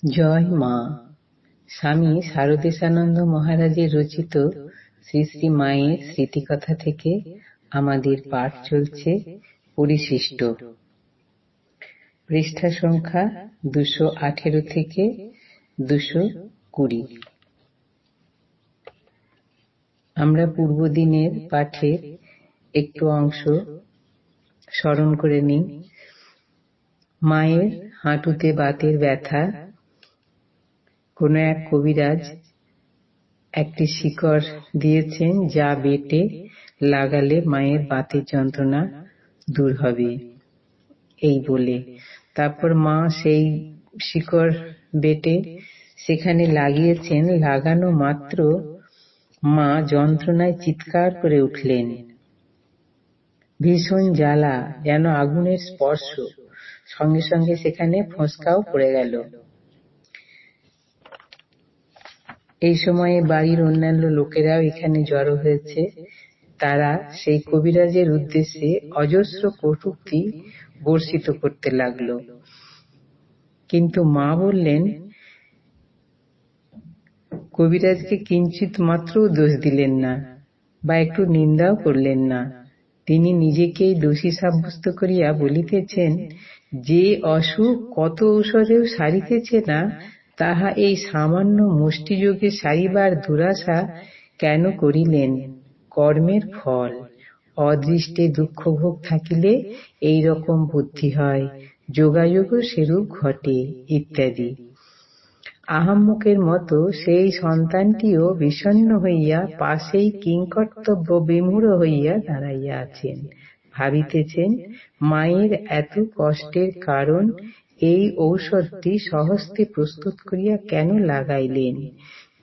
জয় মা। স্বামী শারদেশানন্দ মহারাজের রচিত শ্রী শ্রী মায়ের স্মৃতিকথা থেকে আমাদের পাঠ চলছে পরিশিষ্ট, পৃষ্ঠা সংখ্যা 218 থেকে 220। আমরা পূর্বদিনের পাঠের একটু অংশ স্মরণ করে নিই। মায়ের হাঁটুতে বাতের ব্যথা। কোনো এক কবিরাজ একটি শিকড় দিয়েছেন, যা বেটে লাগালে মায়ের বাতের যন্ত্রণা দূর হবে, এই বলে। তারপর মা সেই শিকড় বেটে সেখানে লাগিয়েছেন। লাগানো মাত্র মা যন্ত্রণায় চিৎকার করে উঠলেন। ভীষণ জ্বালা, যেন আগুনের স্পর্শ। সঙ্গে সঙ্গে সেখানে ফোঁসকাও পড়ে গেল। এই সময়ে বাড়ির অন্যান্য লোকেরাও এখানে জড়ো হয়েছে। তারা সেই কবিরাজের উদ্দেশ্যে অজস্র কটূক্তি বর্ষিত করতে লাগলো। কিন্তু মা বললেন, কবিরাজকে কিঞ্চিত মাত্র দোষ দিলেন না বা একটু নিন্দাও করলেন না। তিনি নিজেকেই দোষী সাব্যস্ত করিয়া বলিতেছেন, যে অসুখ কত ঔষধেও সারিতেছে না, তাহা এই সামান্য মুষ্টিযোগে সারিবার দুরাশা কেন করিলেন? কর্মের ফল। অদৃষ্টে দুঃখভোগ থাকিলে এই রকম বুদ্ধি হয়, যোগাযোগও সেরূপ ঘটে, ইত্যাদি। আহাম্মকের মতো সেই সন্তানটিও বিষণ্ণ হইয়া পাশেই কিংকর্তব্য বিমূঢ় হইয়া দাঁড়াইয়া আছেন। ভাবিতেছেন, মায়ের এত কষ্টের কারণ এই ঔষধটি সহস্তে প্রস্তুত করিয়া কেন লাগাইলেন?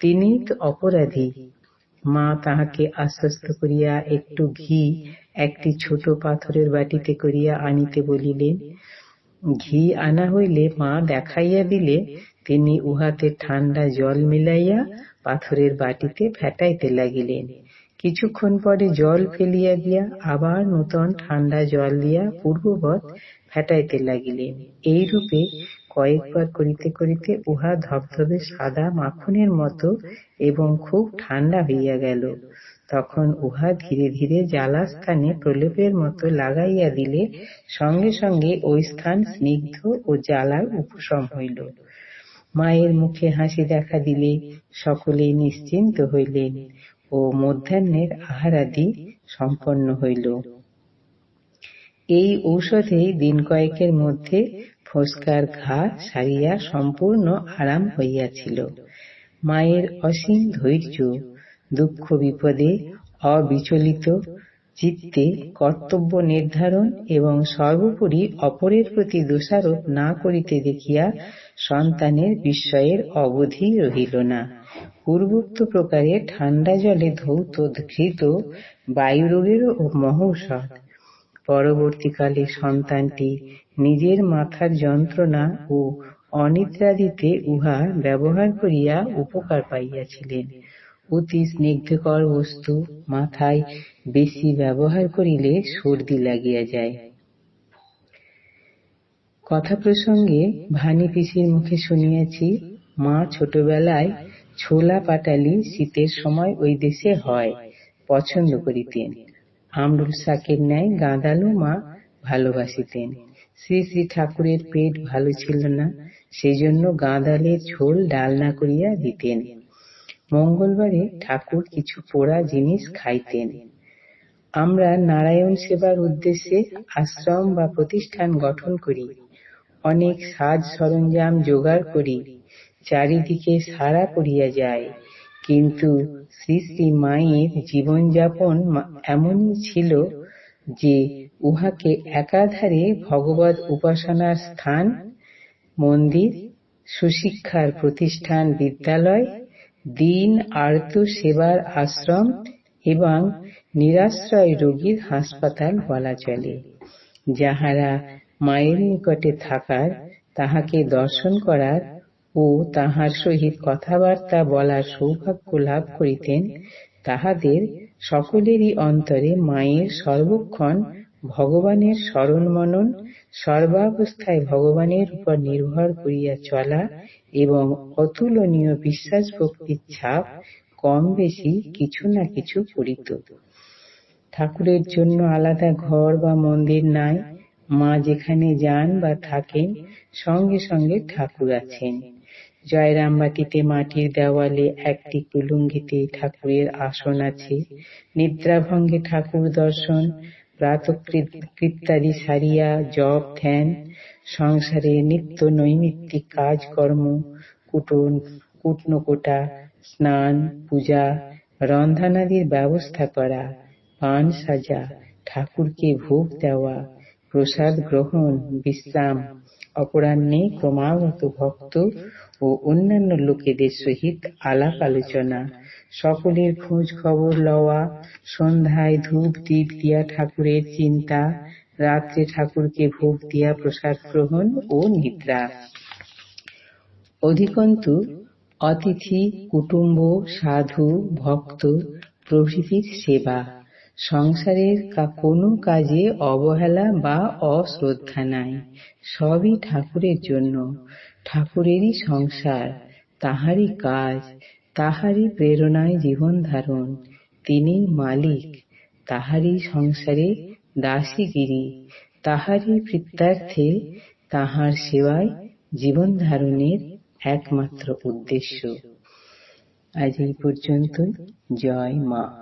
তিনি তো অপরাধী। মা তাহাকে আশ্বস্ত করিয়া একটু ঘি একটি ছোট পাথরের বাটিতে করিয়া আনিতে বলিলেন। ঘি আনা হইলে মা দেখাইয়া দিলে তিনি উহাতে ঠান্ডা জল মিলাইয়া পাথরের বাটিতে ফেটাইতে লাগিলেন। কিছুক্ষণ পরে জল ফেলিয়া দিয়া আবার নূতন ঠান্ডা জল দিয়া পূর্ববৎ ফেটাইতে লাগিলেন। এইরূপে কয়েকবার করিতে করিতে উহা ধবধবে সাদা মাখনের মতো এবং খুব ঠান্ডা হইয়া গেল। তখন উহা ধীরে ধীরে জ্বালা স্থানে প্রলেপের মতো লাগাইয়া দিলে সঙ্গে সঙ্গে ওই স্থান স্নিগ্ধ ও জ্বালার উপশম হইল। মায়ের মুখে হাসি দেখা দিলে সকলেই নিশ্চিন্ত হইলেন ও মধ্যাহ্নের আহারাদি সম্পন্ন হইল। এই ঔষধেই দিন কয়েকের মধ্যে ফোঁসকার ঘা সারিয়া সম্পূর্ণ আরাম হইয়াছিল। মায়ের অসীম ধৈর্য, দুঃখ বিপদে অবিচলিত চিত্তে কর্তব্য নির্ধারণ এবং সর্বোপরি অপরের প্রতি দোষারোপ না করিতে দেখিয়া সন্তানের বিস্ময়ের অবধি রহিল না। পূর্বোক্ত প্রকারে ঠান্ডা জলে ধৌত ঘৃত বায়ুরোগেরও মহৌষধ। পরবর্তীকালে সন্তানটি নিজের মাথার যন্ত্রণা ও অনিদ্রাদিতে উহা ব্যবহার করিয়া উপকার পাইয়াছিলেন। অতি স্নিগ্ধকর বস্তু মাথায় বেশি ব্যবহার করিলে সর্দি লাগিয়া যায়। কথা প্রসঙ্গে ভানি পিসির মুখে শুনিয়াছি, মা ছোটবেলায় ছোলা পাটালি শীতের সময় ওই দেশে হয় পছন্দ করিতেন। আমরুল শাকের ন্যায় গাঁদালও মা ভালোবাসিতেন। শ্রী শ্রী ঠাকুরের পেট ভালো ছিল না, সেই জন্য গাঁদালের ঝোল ডালনা করিয়া দিতেন। মঙ্গলবারে ঠাকুর কিছু পোড়া জিনিস খাইতেন। আমরা নারায়ণ সেবার উদ্দেশ্যে আশ্রম বা প্রতিষ্ঠান গঠন করি, অনেক সাজ সরঞ্জাম জোগাড় করি, চারিদিকে সারা পড়িয়া যায়। কিন্তু শ্রী শ্রী মায়ের জীবনযাপন এমনই ছিল যে উহাকে একাধারে ভগবত উপাসনার স্থান, মন্দির, সুশিক্ষার প্রতিষ্ঠান, বিদ্যালয়, দিন আর্ত সেবার আশ্রম এবং নিরাশ্রয় রোগীর হাসপাতাল বলা চলে। যাহারা মায়ের নিকটে থাকার, তাহাকে দর্শন করার ও তাহার সহিত কথাবার্তা বলার সৌভাগ্য লাভ করিতেন, তাহাদের সকলেরই অন্তরে মায়ের সর্বক্ষণ ভগবানের স্মরণ মনন, সর্বাবস্থায় ভগবানের উপর নির্ভর করিয়া চলা এবং অতুলনীয় বিশ্বাস ভক্তির ছাপ কম বেশি কিছু না কিছু করিত। ঠাকুরের জন্য আলাদা ঘর বা মন্দির নাই। মা যেখানে যান বা থাকেন সঙ্গে সঙ্গে ঠাকুর আছেন। জয়রামবাটিতে মাটির দেওয়ালে একটি কুলুঙ্গিতে ঠাকুরের আসন আছে। নিদ্রাভঙ্গে ঠাকুর দর্শন, প্রাতকৃত্যাদি সারিয়া জপ ধ্যান, সংসারে নিত্য নৈমিত্তিক কাজকর্ম, কুটনোকোটা, স্নান, পূজা, রন্ধনাদির ব্যবস্থা করা, পান সাজা, ঠাকুরকে ভোগ দেওয়া, প্রসাদ গ্রহণ, বিশ্রাম, অপরাহ্নে ক্রমাগত ভক্ত ও অন্যান্য লোকেদের সহিত আলাপ আলোচনা, সকলের খোঁজ খবর লওয়া, সন্ধ্যায় ধূপ দীপ দিয়া ঠাকুরের চিন্তা, রাত্রে ঠাকুরকে ভোগ দিয়া প্রসাদ গ্রহণ ও নিদ্রা। অধিকন্তু অতিথি, কুটুম্ব, সাধু, ভক্ত প্রভৃতির সেবা। সংসারের কোনো কাজে অবহেলা বা অশ্রদ্ধা নাই। সবই ঠাকুরের জন্য, ঠাকুরেরই সংসার, তাহারই কাজ, তাহারই প্রেরণায় জীবন ধারণ। তিনি মালিক, তাহারই সংসারে দাসীগিরি, তাহারই প্রীত্যার্থে, তাহার সেবায় জীবন ধারণের একমাত্র উদ্দেশ্য। আজ এই পর্যন্ত। জয় মা।